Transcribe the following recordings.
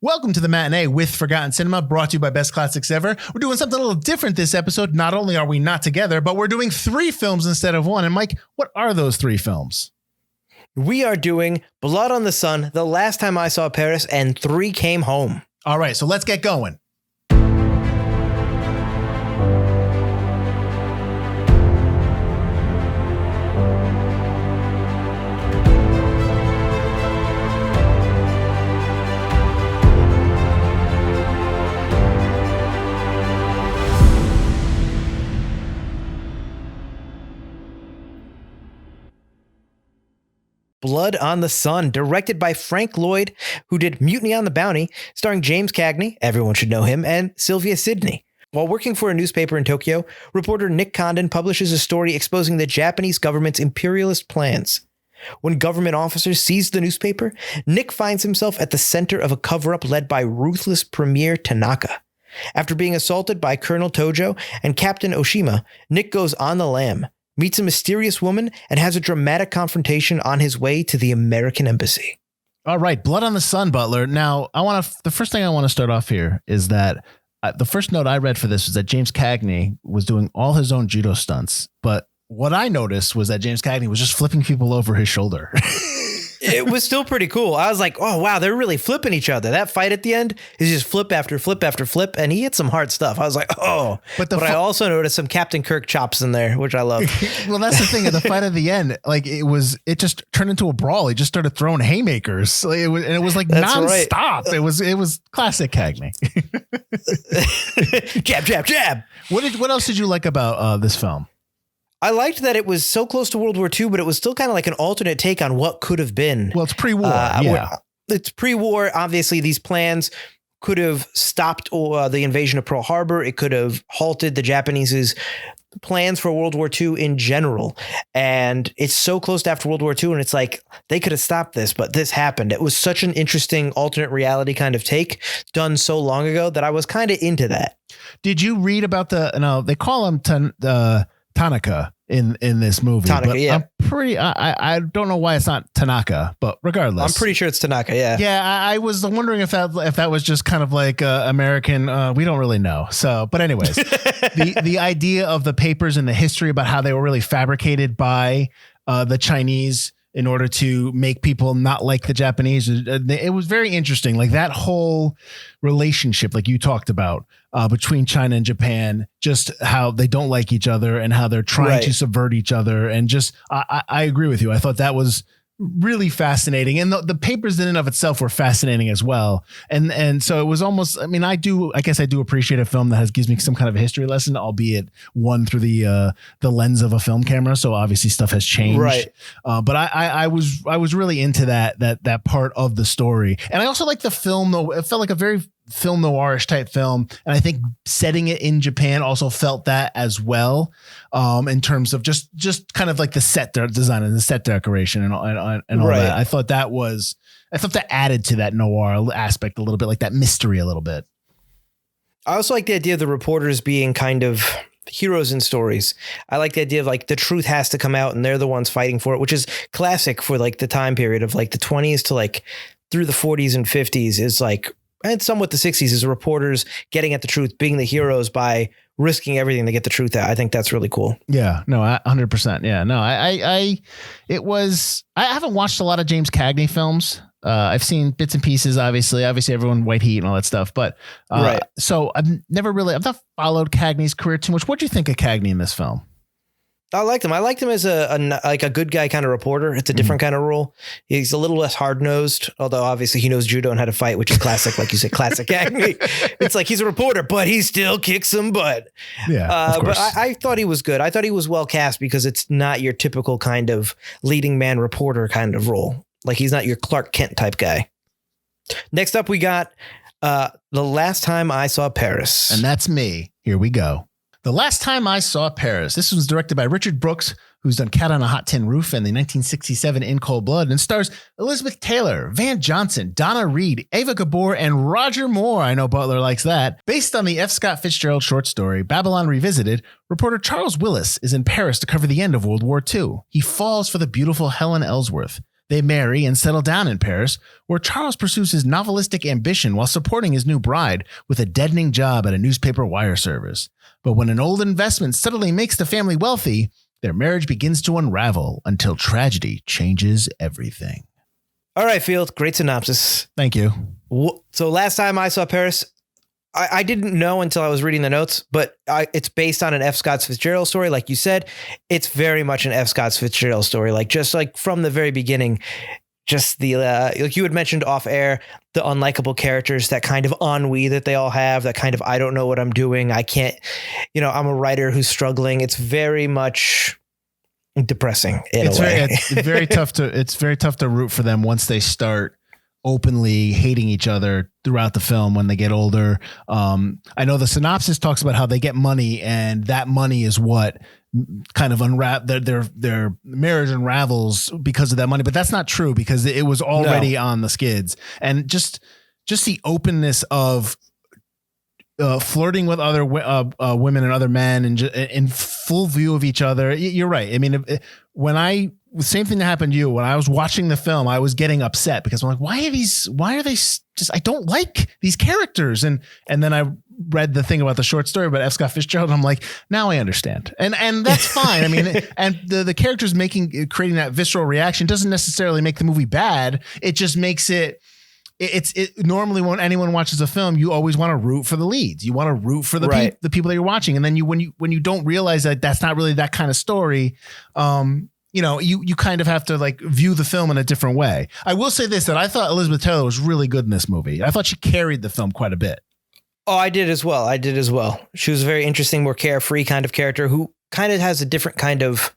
Welcome to the Matinee with Forgotten Cinema, brought to you by Best Classics Ever. We're doing something a little different this episode. Not only are we not together, but we're doing 3 films instead of 1. And Mike, what are those 3 films? We are doing Blood on the Sun, The Last Time I Saw Paris, and 3 Came Home. All right, so let's get going. Blood on the Sun, directed by Frank Lloyd, who did Mutiny on the Bounty, starring James Cagney, everyone should know him, and Sylvia Sidney. While working for a newspaper in Tokyo, reporter Nick Condon publishes a story exposing the Japanese government's imperialist plans. When government officers seize the newspaper, Nick finds himself at the center of a cover-up led by ruthless Premier Tanaka. After being assaulted by Colonel Tojo and Captain Oshima, Nick goes on the lam, meets a mysterious woman, and has a dramatic confrontation on his way to the American embassy. All right, Blood on the Sun, Butler. Now, the first thing I want to start off here is that the first note I read for this was that James Cagney was doing all his own judo stunts. But what I noticed was that James Cagney was just flipping people over his shoulder. It was still pretty cool. I was like, oh, wow, they're really flipping each other. That fight at the end is just flip after flip after flip. And he hit some hard stuff. I was like, oh, but I also noticed some Captain Kirk chops in there, which I love. Well, that's the thing. At the fight at the end, like it just turned into a brawl. He just started throwing haymakers. Like, it was like nonstop. Right. It was classic Cagney. Jab, jab, jab. What else did you like about this film? I liked that it was so close to World War II, but it was still kind of like an alternate take on what could have been. Well, it's pre-war. Yeah. It's pre-war. Obviously, these plans could have stopped the invasion of Pearl Harbor. It could have halted the Japanese's plans for World War II in general. And it's so close to after World War II. And it's like, they could have stopped this, but this happened. It was such an interesting alternate reality kind of take done so long ago that I was kind of into that. Did you read about they call him Tanaka in this movie. Tanaka, yeah. I don't know why it's not Tanaka, but regardless, I'm pretty sure it's Tanaka. Yeah. Yeah. I was wondering if that was just kind of like American. We don't really know. So, but anyways, the idea of the papers and the history about how they were really fabricated by the Chinese in order to make people not like the Japanese. It was very interesting. Like that whole relationship, like you talked about, between China and Japan, just how they don't like each other and how they're trying to subvert each other. And just, I agree with you. I thought that was really fascinating. And the papers in and of itself were fascinating as well. And so it was almost, I mean, I guess I do appreciate a film that gives me some kind of a history lesson, albeit one through the lens of a film camera. So obviously stuff has changed. Right. But I was really into that part of the story. And I also like the film, though. It felt like a very film noirish type film. And I think setting it in Japan also felt that as well. In terms of just kind of like the set design and the set decoration and all that. I thought that added to that noir aspect a little bit, like that mystery a little bit. I also like the idea of the reporters being kind of heroes in stories. I like the idea of like the truth has to come out and they're the ones fighting for it, which is classic for like the time period of like the 20s to like through the 40s and 50s is like, and somewhat the 60s is reporters getting at the truth, being the heroes by risking everything to get the truth out. I think that's really cool. Yeah, no, 100%. Yeah, no, I haven't watched a lot of James Cagney films. I've seen bits and pieces, obviously everyone White Heat and all that stuff. But so I've not followed Cagney's career too much. What do you think of Cagney in this film? I liked him. I liked him as a good guy kind of reporter. It's a different kind of role. He's a little less hard nosed, although obviously he knows judo and how to fight, which is classic, like you said, classic Cagney. It's like he's a reporter, but he still kicks some butt. Yeah, but I thought he was good. I thought he was well cast because it's not your typical kind of leading man reporter kind of role. Like he's not your Clark Kent type guy. Next up, we got The Last Time I Saw Paris, and that's me. Here we go. The Last Time I Saw Paris. This was directed by Richard Brooks, who's done Cat on a Hot Tin Roof and the 1967 In Cold Blood, and stars Elizabeth Taylor, Van Johnson, Donna Reed, Ava Gabor, and Roger Moore. I know Butler likes that. Based on the F. Scott Fitzgerald short story, Babylon Revisited, reporter Charles Willis is in Paris to cover the end of World War II. He falls for the beautiful Helen Ellsworth. They marry and settle down in Paris, where Charles pursues his novelistic ambition while supporting his new bride with a deadening job at a newspaper wire service. But when an old investment suddenly makes the family wealthy, their marriage begins to unravel until tragedy changes everything. All right, Field. Great synopsis. Thank you. So last time I saw Paris, I didn't know until I was reading the notes, but it's based on an F. Scott Fitzgerald story. Like you said, it's very much an F. Scott Fitzgerald story. Like just like from the very beginning, just the like you had mentioned off air, the unlikable characters, that kind of ennui that they all have, that kind of I don't know what I'm doing. I can't, I'm a writer who's struggling. It's very much depressing in a way. It's very tough to root for them once they start openly hating each other throughout the film when they get older. I know the synopsis talks about how they get money, and that money is what kind of their marriage unravels because of that money. But that's not true, because it was already on the skids. And just the openness of flirting with other women and other men, and in full view of each other. You're right. I mean, the same thing that happened to you when I was watching the film, I was getting upset because I'm like, why are they just, I don't like these characters. And then I read the thing about the short story about F. Scott Fitzgerald. And I'm like, now I understand. And that's fine. I mean, and the characters creating that visceral reaction doesn't necessarily make the movie bad. It just makes it normally when anyone watches a film, you always want to root for the leads. You want to root for the people that you're watching. And then when you don't realize that that's not really that kind of story, you kind of have to like view the film in a different way. I will say this, that I thought Elizabeth Taylor was really good in this movie. I thought she carried the film quite a bit. Oh, I did as well. She was a very interesting, more carefree kind of character who kind of has a different kind of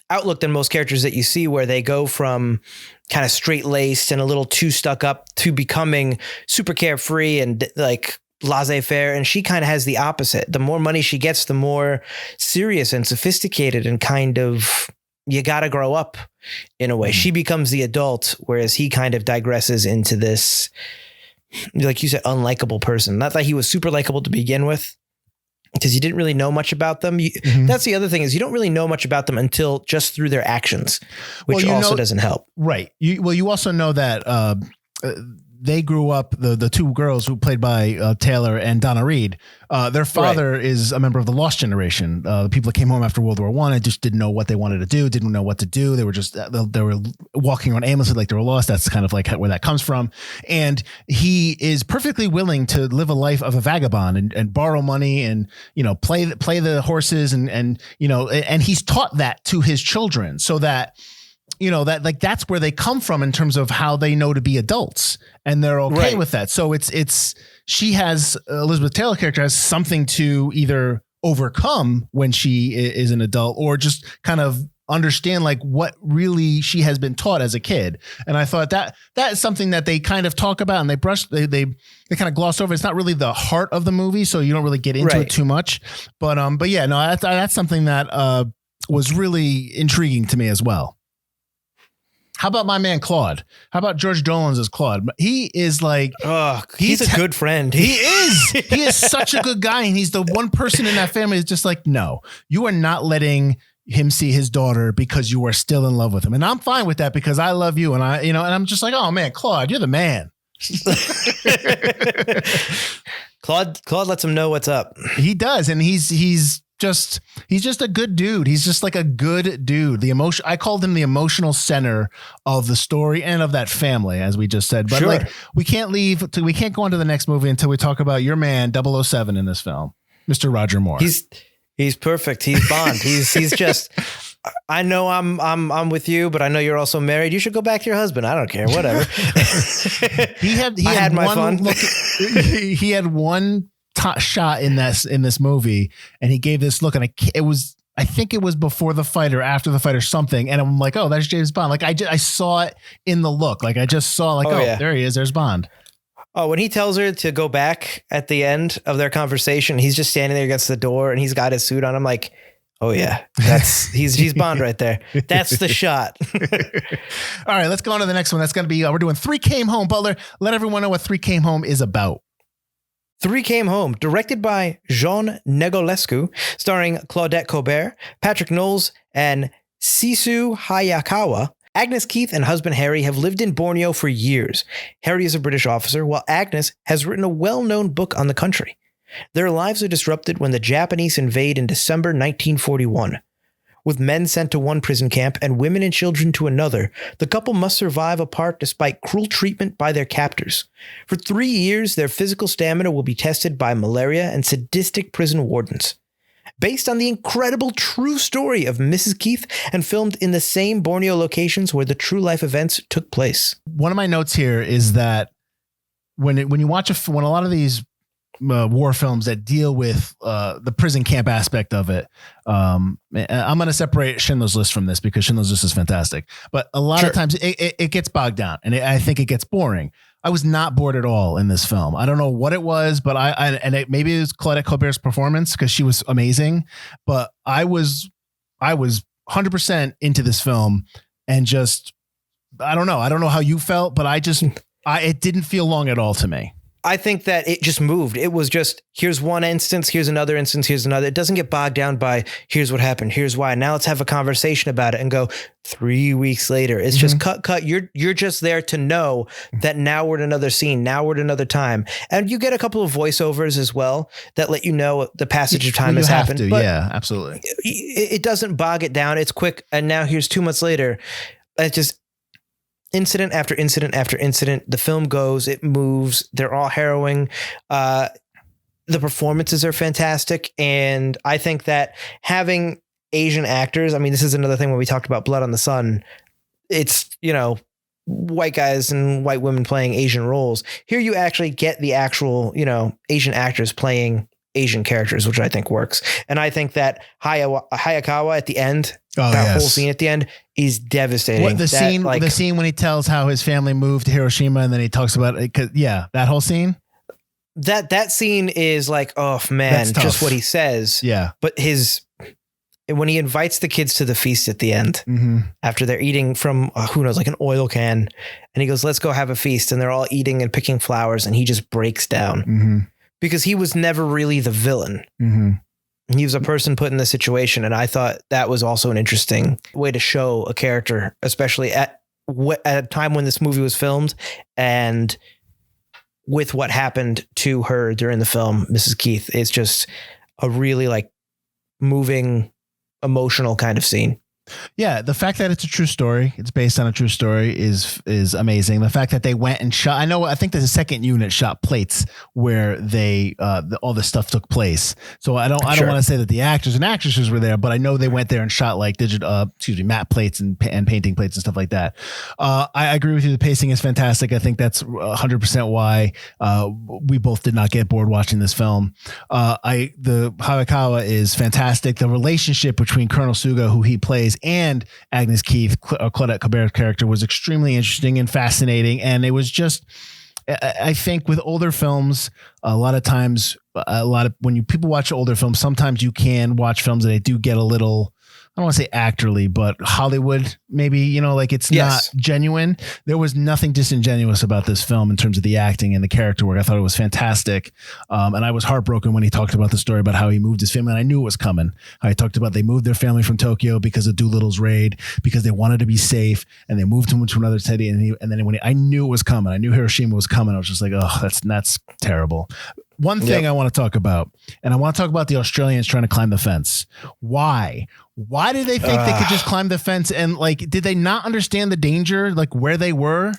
outlook than most characters that you see, where they go from kind of straight laced and a little too stuck up to becoming super carefree and like laissez-faire. And she kind of has the opposite. The more money she gets, the more serious and sophisticated and kind of, you got to grow up in a way. She becomes the adult, whereas he kind of digresses into this, like you said, unlikable person. Not that he was super likable to begin with, because you didn't really know much about them. That's the other thing, is you don't really know much about them until just through their actions, which also doesn't help. Right. You also know that they grew up, the two girls who played by Taylor and Donna Reed, their father is a member of the Lost Generation. The people that came home after World War I and just didn't know what they wanted to do, didn't know what to do. They were just, they were walking around aimlessly like they were lost. That's kind of like where that comes from. And he is perfectly willing to live a life of a vagabond and borrow money and, play the horses and he's taught that to his children, so that, that like that's where they come from in terms of how they know to be adults, and they're okay with that. So Elizabeth Taylor character has something to either overcome when she is an adult, or just kind of understand like what really she has been taught as a kid. And I thought that is something that they kind of talk about and they kind of gloss over. It's not really the heart of the movie, so you don't really get into it too much. But yeah, no, that's something that was really intriguing to me as well. How about my man Claude? How about George Dolan's as Claude? He is like, he's a good friend. He is such a good guy, and he's the one person in that family that's just like, no, you are not letting him see his daughter because you are still in love with him, and I'm fine with that because I love you, and and I'm just like, oh man, Claude, you're the man. Claude lets him know what's up. He does, and he's just a good dude. He's just like a good dude. I called him the emotional center of the story and of that family, as we just said. But like, we can't go on to the next movie until we talk about your man 007 in this film, Mr. Roger Moore. He's perfect. He's Bond. He's just, I know I'm with you, but I know you're also married. You should go back to your husband. I don't care. Whatever. He had my fun. He had one shot in this movie, and he gave this look, and I think it was before the fight or after the fight or something, and I'm like, oh, that's James Bond. Like I saw it in the look. Like I just saw like, there he is, there's Bond. Oh, when he tells her to go back at the end of their conversation, he's just standing there against the door and he's got his suit on. I'm like, oh yeah, he's Bond right there. That's the shot. All right, let's go on to the next one. That's going to be, we're doing 3 Came Home. Butler, let everyone know what 3 Came Home is about. 3 Came Home, directed by Jean Negolescu, starring Claudette Colbert, Patrick Knowles, and Sisu Hayakawa, Agnes Keith and husband Harry have lived in Borneo for years. Harry is a British officer, while Agnes has written a well-known book on the country. Their lives are disrupted when the Japanese invade in December 1941. With men sent to one prison camp and women and children to another, the couple must survive apart despite cruel treatment by their captors. For 3 years, their physical stamina will be tested by malaria and sadistic prison wardens. Based on the incredible true story of Mrs. Keith and filmed in the same Borneo locations where the true life events took place. One of my notes here is that when you watch when a lot of these war films that deal with the prison camp aspect of it. I'm going to separate Schindler's List from this because Schindler's List is fantastic, but a lot of times it gets bogged down and I think it gets boring. I was not bored at all in this film. I don't know what it was, but maybe it was Claudette Colbert's performance because she was amazing, but I was 100% into this film and just, I don't know how you felt, but it didn't feel long at all to me. I think that it just moved. It was just, here's one instance, here's another instance, here's another. It doesn't get bogged down by, here's what happened, here's why. Now let's have a conversation about it and go 3 weeks later. It's just cut. You're just there to know that now we're at another scene. Now we're at another time. And you get a couple of voiceovers as well that let you know the passage of time has happened. But yeah, absolutely. It doesn't bog it down. It's quick. And now here's 2 months later. It's just, incident after incident after incident. The film goes, it moves. They're all harrowing. The performances are fantastic. And I think that having Asian actors, I mean, this is another thing when we talked about Blood on the Sun, it's, white guys and white women playing Asian roles. Here you actually get the actual, Asian actors playing Asian characters, which I think works. And I think that Hayakawa at the end, whole scene at the end is devastating. What the scene when he tells how his family moved to Hiroshima and then he talks about it. That whole scene. That scene is like, oh man, just what he says. Yeah. But when he invites the kids to the feast at the end, after they're eating from, who knows, like an oil can, and he goes, let's go have a feast. And they're all eating and picking flowers and he just breaks down because he was never really the villain. He was a person put in the situation. And I thought that was also an interesting way to show a character, especially at a time when this movie was filmed and with what happened to her during the film, Mrs. Keith. It's just a really moving, emotional kind of scene. Yeah, the fact that it's a true story, it's based on a true story is amazing. The fact that they went and shot, I think the second unit shot plates where they all this stuff took place. So I don't want to say that the actors and actresses were there, but I know they went there and shot matte plates and painting plates and stuff like that. I agree with you. The pacing is fantastic. I think that's 100% why we both did not get bored watching this film. The Hayakawa is fantastic. The relationship between Colonel Suga, who he plays, and Agnes Keith, Claudette Colbert's character, was extremely interesting and fascinating. And it was just, I think with older films, a lot of times, when people watch older films, sometimes you can watch films that they do get a little, I don't want to say actorly, but Hollywood, maybe, it's not genuine. There was nothing disingenuous about this film in terms of the acting and the character work. I thought it was fantastic. And I was heartbroken when he talked about the story about how he moved his family. And I knew it was coming. I talked about they moved their family from Tokyo because of Doolittle's raid, because they wanted to be safe, and they moved him to another city. And then when I knew it was coming, I knew Hiroshima was coming. I was just like, oh, that's terrible. One thing I want to talk about, and I want to talk about the Australians trying to climb the fence. Why did they think they could just climb the fence? And did they not understand the danger, where they were?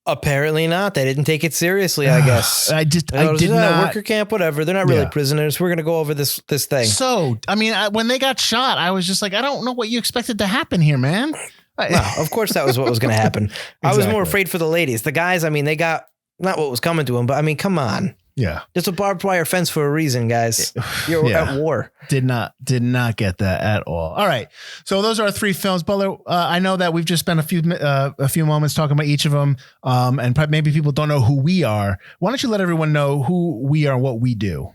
Apparently not. They didn't take it seriously, I guess. I did not. Worker camp, whatever. They're not really prisoners. We're going to go over this thing. So, when they got shot, I was just like, I don't know what you expected to happen here, man. No, of course that was what was going to happen. Exactly. I was more afraid for the ladies. The guys, they got not what was coming to them, but come on. Yeah. It's a barbed wire fence for a reason, guys. You're at war. Did not get that at all. All right. So those are our 3 films. Butler, I know that we've just spent a few moments talking about each of them. And maybe people don't know who we are. Why don't you let everyone know who we are and what we do?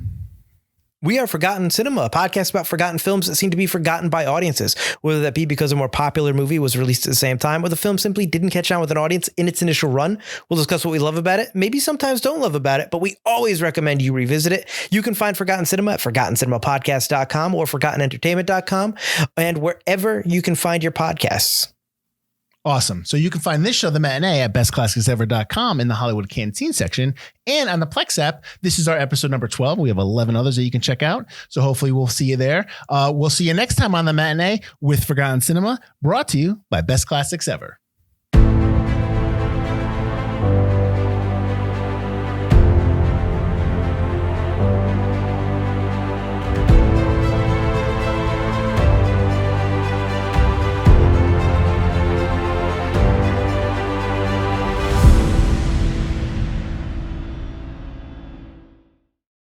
We are Forgotten Cinema, a podcast about forgotten films that seem to be forgotten by audiences, whether that be because a more popular movie was released at the same time or the film simply didn't catch on with an audience in its initial run. We'll discuss what we love about it, maybe sometimes don't love about it, but we always recommend you revisit it. You can find Forgotten Cinema at ForgottenCinemaPodcast.com or ForgottenEntertainment.com and wherever you can find your podcasts. Awesome. So you can find this show, The Matinee, at bestclassicsever.com in the Hollywood Canteen section. And on the Plex app, this is our episode number 12. We have 11 others that you can check out. So hopefully we'll see you there. We'll see you next time on The Matinee with Forgotten Cinema, brought to you by Best Classics Ever.